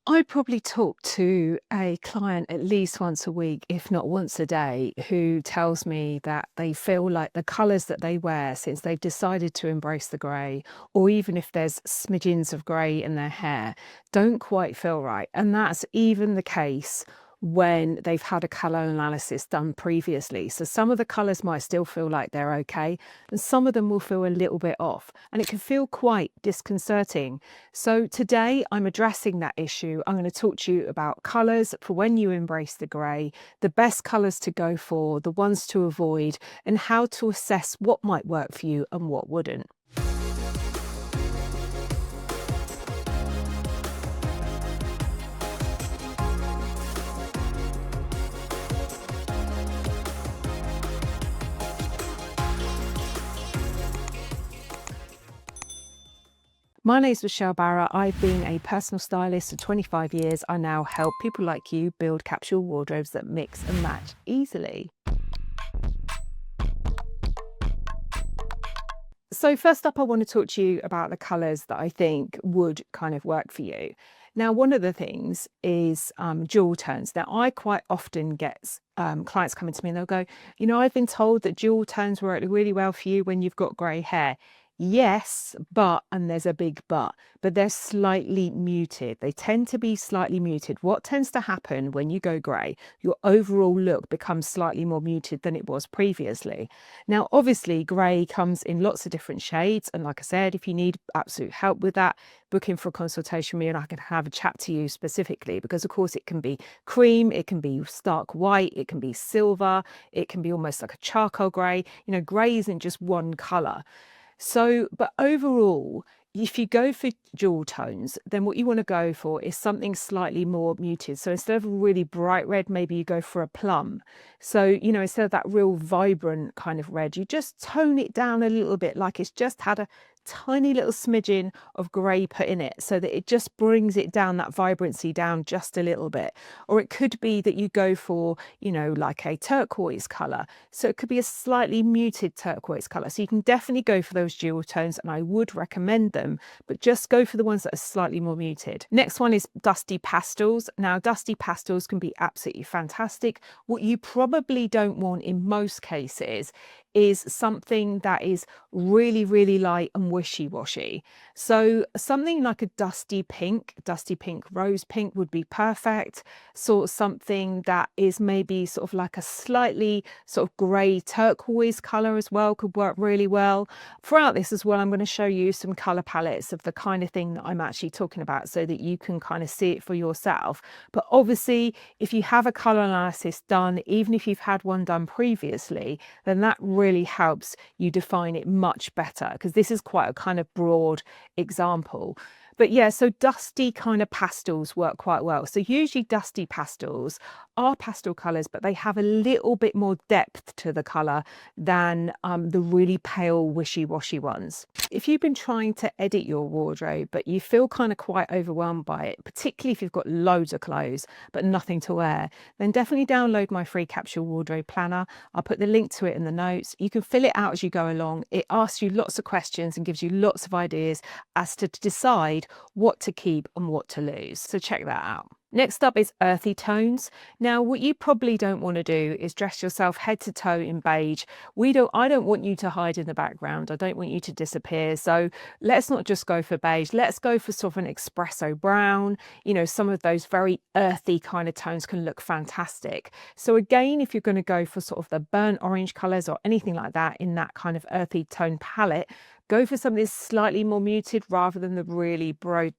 I probably talk to a client at least once a week, if not once a day, who tells me that they feel like the colours that they wear since they've decided to embrace the grey, or even if there's smidgens of grey in their hair, don't quite feel right. And that's even the case when they've had a colour analysis done previously. So some of the colours might still feel like they're okay, and some of them will feel a little bit off, and it can feel quite disconcerting. So today I'm addressing that issue. I'm going to talk to you about colours for when you embrace the grey, the best colours to go for, the ones to avoid, and how to assess what might work for you and what wouldn't. My name is Michelle Barra. I've been a personal stylist for 25 years. I now help people like you build capsule wardrobes that mix and match easily. So first up, I want to talk to you about the colours that I think would kind of work for you. Now, one of the things is dual tones. Now, I quite often get clients coming to me and they'll go, I've been told that dual tones work really well for you when you've got grey hair. Yes, but, and there's a big but they're slightly muted. They tend to be slightly muted. What tends to happen when you go grey, your overall look becomes slightly more muted than it was previously. Now, obviously, grey comes in lots of different shades. And like I said, if you need absolute help with that, book in for a consultation with me and I can have a chat to you specifically, because of course it can be cream, it can be stark white, it can be silver, it can be almost like a charcoal grey. Grey isn't just one colour. So, but overall, if you go for dual tones, then what you want to go for is something slightly more muted. So instead of a really bright red, maybe you go for a plum. So, instead of that real vibrant kind of red, you just tone it down a little bit, like it's just had a tiny little smidgen of grey put in it, so that it just brings it down, that vibrancy down just a little bit. Or it could be that you go for, like a turquoise colour. So it could be a slightly muted turquoise colour. So you can definitely go for those dual tones, and I would recommend them, but just go for the ones that are slightly more muted. Next one is dusty pastels. Now, dusty pastels can be absolutely fantastic. What you probably don't want in most cases is something that is really, really light and wishy-washy. So something like a dusty pink rose pink would be perfect. Sort of something that is maybe sort of like a slightly sort of grey turquoise colour as well could work really well. Throughout this as well, I'm going to show you some colour palettes of the kind of thing that I'm actually talking about, so that you can kind of see it for yourself. But obviously, if you have a colour analysis done, even if you've had one done previously, then that really helps you define it much better, because this is quite a kind of broad example. But yeah, so dusty kind of pastels work quite well. So usually dusty pastels are pastel colours, but they have a little bit more depth to the colour than the really pale wishy-washy ones. If you've been trying to edit your wardrobe, but you feel kind of quite overwhelmed by it, particularly if you've got loads of clothes but nothing to wear, then definitely download my free capsule wardrobe planner. I'll put the link to it in the notes. You can fill it out as you go along. It asks you lots of questions and gives you lots of ideas as to decide what to keep and what to lose. So check that out. Next up is earthy tones. Now, what you probably don't want to do is dress yourself head to toe in beige. I don't want you to hide in the background. I don't want you to disappear. So let's not just go for beige. Let's go for sort of an espresso brown. Some of those very earthy kind of tones can look fantastic. So again, if you're going to go for sort of the burnt orange colors or anything like that in that kind of earthy tone palette, go for something that's slightly more muted rather than the really bright,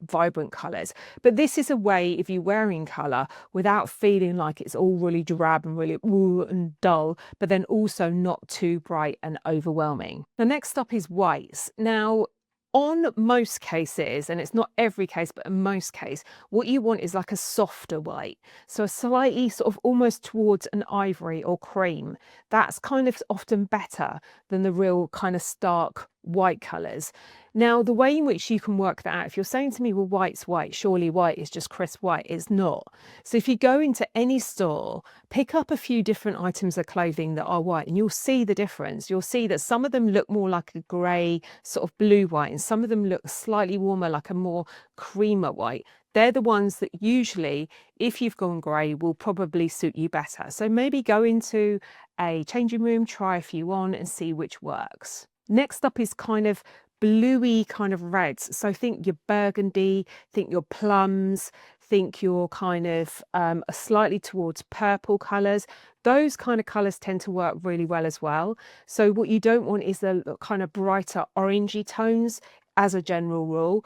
vibrant colours. But this is a way of you wearing colour without feeling like it's all really drab and really ooh and dull, but then also not too bright and overwhelming. The next up is whites. Now, on most cases, and it's not every case, but in most cases, what you want is like a softer white. So a slightly sort of almost towards an ivory or cream. That's kind of often better than the real kind of stark white colours. Now, the way in which you can work that out, if you're saying to me, well, white's white, surely white is just crisp white, it's not. So if you go into any store, pick up a few different items of clothing that are white and you'll see the difference. You'll see that some of them look more like a grey sort of blue white, and some of them look slightly warmer, like a more creamer white. They're the ones that usually, if you've gone grey, will probably suit you better. So maybe go into a changing room, try a few on and see which works. Next up is kind of bluey kind of reds. So think your burgundy, think your plums, think your kind of slightly towards purple colours. Those kind of colours tend to work really well as well. So what you don't want is the kind of brighter orangey tones as a general rule.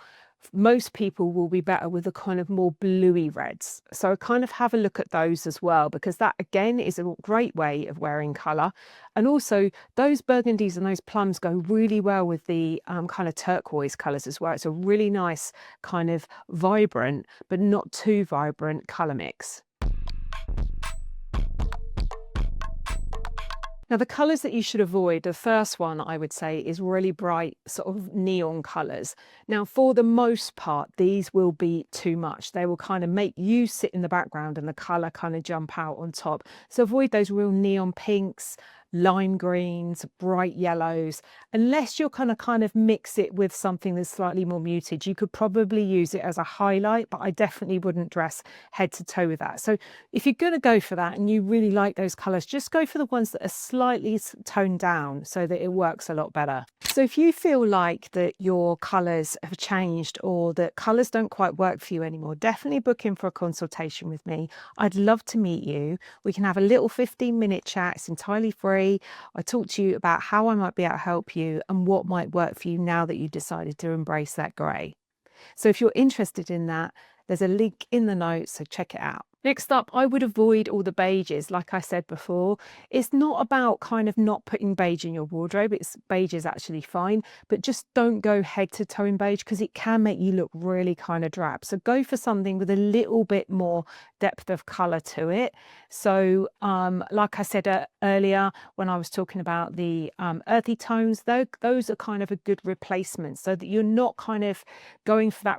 Most people will be better with the kind of more bluey reds. So kind of have a look at those as well, because that again is a great way of wearing colour. And also those burgundies and those plums go really well with the kind of turquoise colours as well. It's a really nice kind of vibrant, but not too vibrant colour mix. Now, the colours that you should avoid, the first one I would say is really bright sort of neon colours. Now, for the most part, these will be too much. They will kind of make you sit in the background and the colour kind of jump out on top. So avoid those real neon pinks, lime greens, bright yellows. Unless you're kind of mix it with something that's slightly more muted, you could probably use it as a highlight, but I definitely wouldn't dress head to toe with that. So if you're going to go for that and you really like those colours, just go for the ones that are slightly toned down so that it works a lot better. So if you feel like that your colours have changed or that colours don't quite work for you anymore, definitely book in for a consultation with me. I'd love to meet you. We can have a little 15-minute chat. It's entirely free. I talk to you about how I might be able to help you and what might work for you now that you decided to embrace that grey. So if you're interested in that, there's a link in the notes, so check it out. Next up, I would avoid all the beiges. Like I said before, it's not about kind of not putting beige in your wardrobe. Beige is actually fine, but just don't go head to toe in beige because it can make you look really kind of drab. So go for something with a little bit more depth of color to it. So like I said earlier, when I was talking about the earthy tones, those are kind of a good replacement so that you're not kind of going for that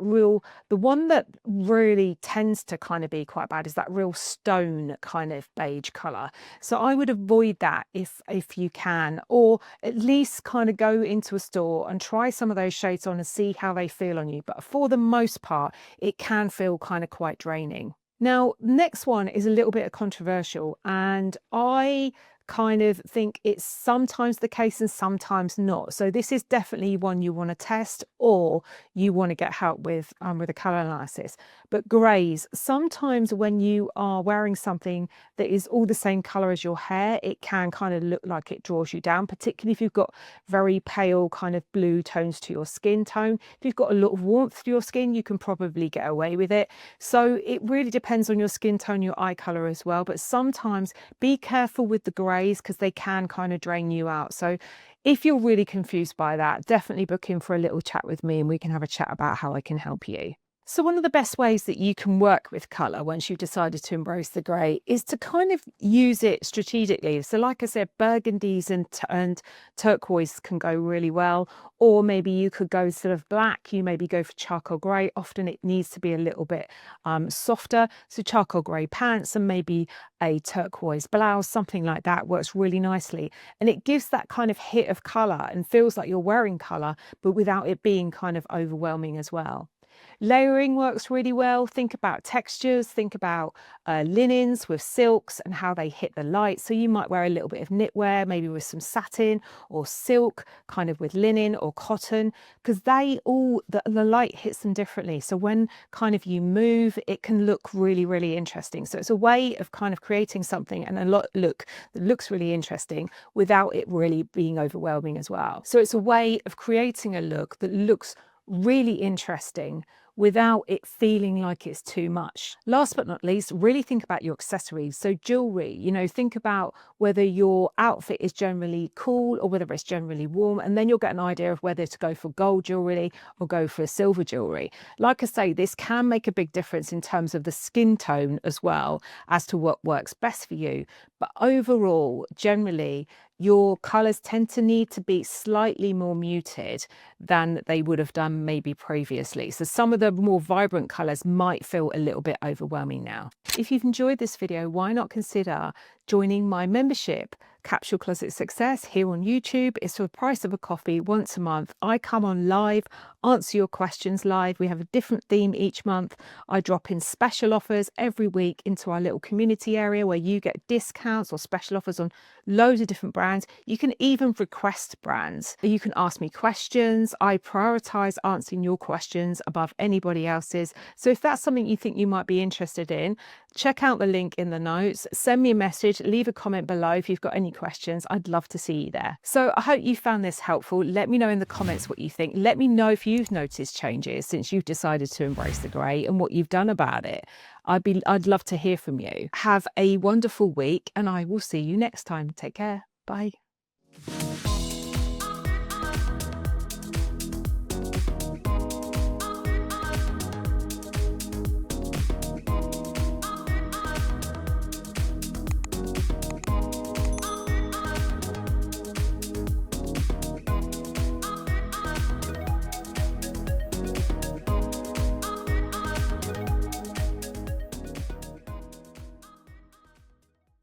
the one that really tends to kind of be quite bad is that real stone kind of beige color. So I would avoid that if you can, or at least kind of go into a store and try some of those shades on and see how they feel on you. But for the most part, it can feel kind of quite draining. Now, next one is a little bit controversial, and I kind of think it's sometimes the case and sometimes not. So this is definitely one you want to test or you want to get help with a color analysis. But greys, sometimes when you are wearing something that is all the same color as your hair, it can kind of look like it draws you down, particularly if you've got very pale kind of blue tones to your skin tone. If you've got a lot of warmth to your skin, you can probably get away with it. So it really depends on your skin tone, your eye color as well. But sometimes be careful with the greys because they can kind of drain you out. So if you're really confused by that, definitely book in for a little chat with me and we can have a chat about how I can help you. So one of the best ways that you can work with colour once you've decided to embrace the grey is to kind of use it strategically. So like I said, burgundies and turquoise can go really well, or maybe you could go sort of black, you maybe go for charcoal grey. Often it needs to be a little bit softer. So charcoal grey pants and maybe a turquoise blouse, something like that works really nicely. And it gives that kind of hit of colour and feels like you're wearing colour, but without it being kind of overwhelming as well. Layering works really well. Think about textures, think about linens with silks and how they hit the light. So you might wear a little bit of knitwear, maybe with some satin or silk, kind of with linen or cotton, because the light hits them differently. So when kind of you move, it can look really, really interesting. So it's a way of kind of creating something and a look that looks really interesting without it really being overwhelming as well. So it's a way of creating a look that looks really interesting without it feeling like it's too much. Last but not least, really think about your accessories. So jewelry, think about whether your outfit is generally cool or whether it's generally warm, and then you'll get an idea of whether to go for gold jewelry or go for silver jewelry. Like I say, this can make a big difference in terms of the skin tone as well as to what works best for you. But overall, generally, your colours tend to need to be slightly more muted than they would have done maybe previously. So some of the more vibrant colours might feel a little bit overwhelming now. If you've enjoyed this video, why not consider joining my membership, Capsule Closet Success, here on YouTube. It's for the price of a coffee once a month. I come on live, answer your questions live. We have a different theme each month. I drop in special offers every week into our little community area where you get discounts or special offers on loads of different brands. You can even request brands. You can ask me questions. I prioritize answering your questions above anybody else's. So if that's something you think you might be interested in, check out the link in the notes, send me a message, leave a comment below if you've got any questions. I'd love to see you there. So I hope you found this helpful. Let me know in the comments what you think. Let me know if you've noticed changes since you've decided to embrace the grey and what you've done about it. I'd love to hear from you. Have a wonderful week and I will see you next time. Take care. Bye.